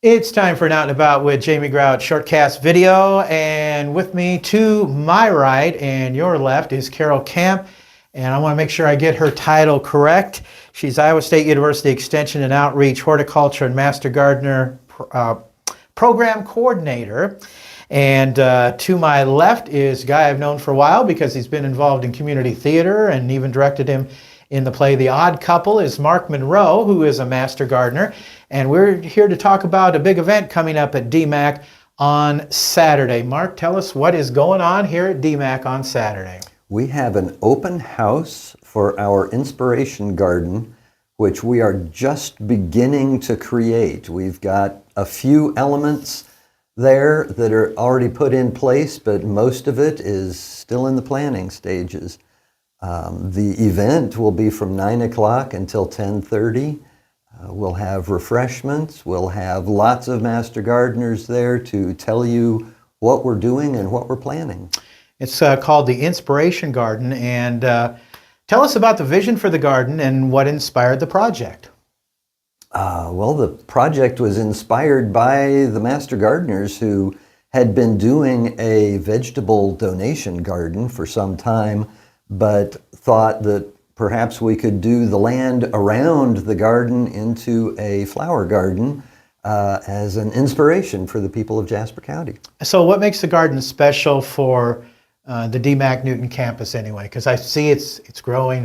It's time for an Out and About with Jamie Grout Shortcast video, and with me to my right and your left is Carol Camp, and I want to make sure I get her title correct. She's Iowa State University Extension and Outreach Horticulture and Master Gardener Program Coordinator. And to my left is a guy I've known for a while because he's been involved in community theater and even directed him in the play The Odd Couple, is Mark Monroe, who is a master gardener. And we're here to talk about a big event coming up at DMAC on Saturday. Mark, tell us what is going on here at DMAC on Saturday. We have an open house for our inspiration garden, which we are just beginning to create. We've got a few elements there that are already put in place, but most of it is still in the planning stages. The event will be from 9 o'clock until 10:30. We'll have refreshments. We'll have lots of master gardeners there to tell you what we're doing and what we're planning. It's called the Inspiration Garden, and tell us about the vision for the garden and what inspired the project. Well, the project was inspired by the master gardeners who had been doing a vegetable donation garden for some time, but thought that perhaps we could do the land around the garden into a flower garden as an inspiration for the people of Jasper County. So what makes the garden special for the DMAC Newton campus anyway? Because I see it's growing,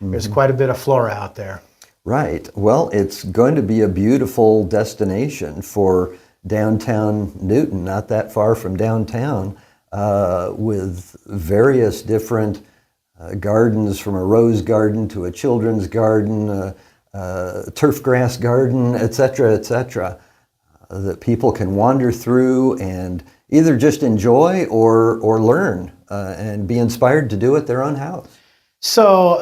there's quite a bit of flora out there. Right. Well, it's going to be a beautiful destination for downtown Newton, not that far from downtown, with various different gardens, from a rose garden to a children's garden, turf grass garden, etc., that people can wander through and either just enjoy or learn and be inspired to do at their own house. So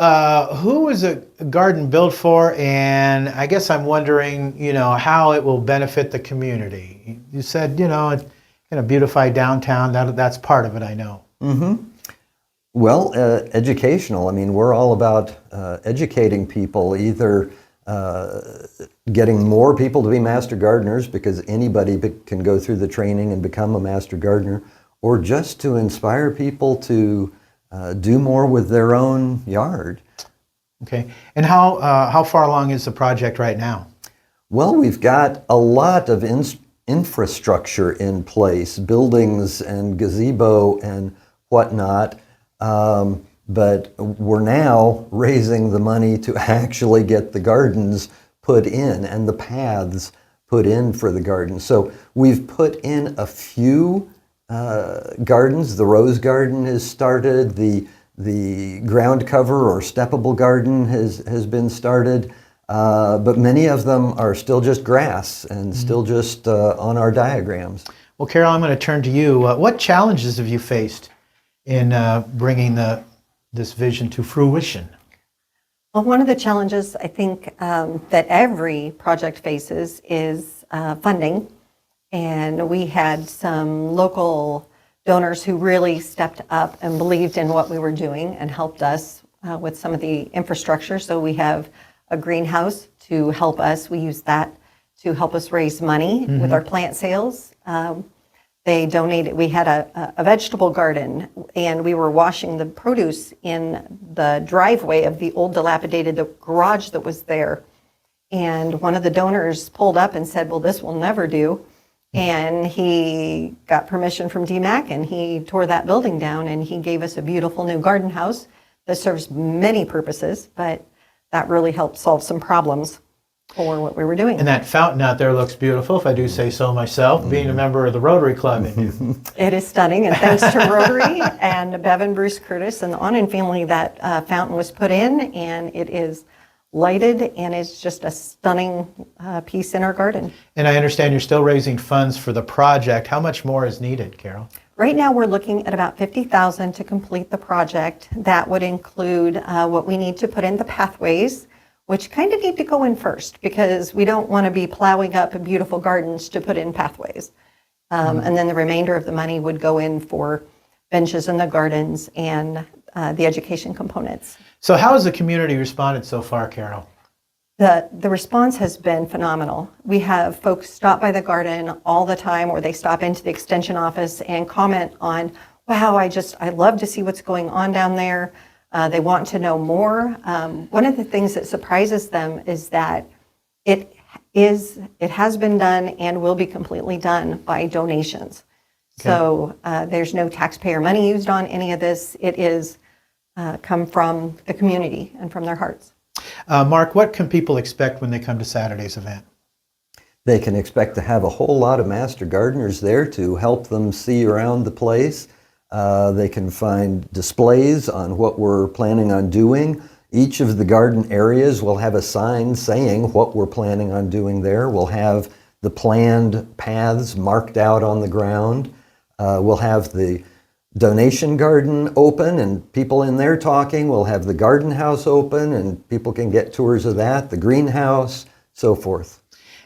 who was a garden built for? And I guess I'm wondering, how it will benefit the community. You said, it's going to beautify downtown. That's part of it, I know. Mm-hmm. Well, educational. I mean, we're all about educating people, either getting more people to be master gardeners, because anybody can go through the training and become a master gardener, or just to inspire people to do more with their own yard. Okay. And how far along is the project right now? Well, we've got a lot of infrastructure in place, buildings and gazebo and whatnot. But we're now raising the money to actually get the gardens put in and the paths put in for the garden. So we've put in a few gardens. The rose garden has started. The ground cover or steppable garden has been started. But many of them are still just grass and still just on our diagrams. Well, Carol, I'm going to turn to you. What challenges have you faced in bringing this vision to fruition? Well, one of the challenges I think that every project faces is funding. And we had some local donors who really stepped up and believed in what we were doing and helped us with some of the infrastructure. So we have a greenhouse to help us. We use that to help us raise money with our plant sales. They donated, we had a vegetable garden, and we were washing the produce in the driveway of the old dilapidated garage that was there. And one of the donors pulled up and said, well, this will never do. And he got permission from DMAC, and he tore that building down, and he gave us a beautiful new garden house that serves many purposes, but that really helped solve some problems for what we were doing. And that fountain out there looks beautiful, if I do say so myself, being a member of the Rotary Club in Newton. It is stunning, and thanks to Rotary and Bevan Bruce Curtis and the Onan family, that fountain was put in, and it is lighted, and it's just a stunning piece in our garden. And I understand you're still raising funds for the project. How much more is needed, Carol? Right now, we're looking at about $50,000 to complete the project. That would include what we need to put in the pathways, which kind of need to go in first, because we don't want to be plowing up beautiful gardens to put in pathways. And then the remainder of the money would go in for benches in the gardens and the education components. So how has the community responded so far, Carol? The response has been phenomenal. We have folks stop by the garden all the time, or they stop into the extension office and comment on, wow, I love to see what's going on down there. They want to know more. One of the things that surprises them is that it has been done and will be completely done by donations. Okay. So there's no taxpayer money used on any of this. It is come from the community and from their hearts. Mark, what can people expect when they come to Saturday's event? They can expect to have a whole lot of master gardeners there to help them see around the place. They can find displays on what we're planning on doing. Each of the garden areas will have a sign saying what we're planning on doing there. We'll have the planned paths marked out on the ground. We'll have the donation garden open and people in there talking. We'll have the garden house open and people can get tours of that, the greenhouse, so forth.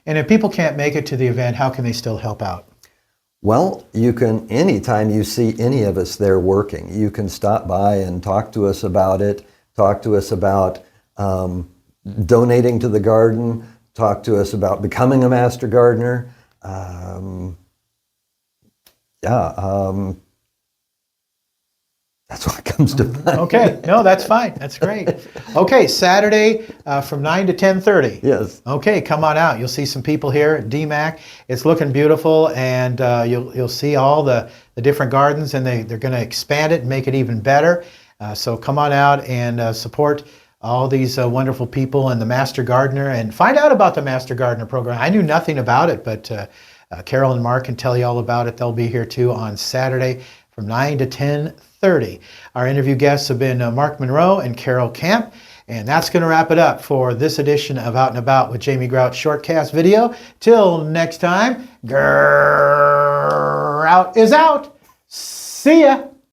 And if people can't make it to the event, how can they still help out? Well, you can, anytime you see any of us there working, you can stop by and talk to us about it, talk to us about donating to the garden, talk to us about becoming a master gardener. That's what comes to mind. Okay, no, that's fine. That's great. Okay, Saturday from 9 to 10:30. Yes. Okay, come on out. You'll see some people here at DMAC. It's looking beautiful, and you'll see all the different gardens, and they're going to expand it and make it even better. So come on out and support all these wonderful people and the Master Gardener, and find out about the Master Gardener program. I knew nothing about it, but Carol and Mark can tell you all about it. They'll be here too on Saturday from 9 to 10:30. Our interview guests have been Mark Monroe and Carol Camp, and that's going to wrap it up for this edition of Out and About with Jamie Grout Shortcast video. Till next time, Grout is out. See ya.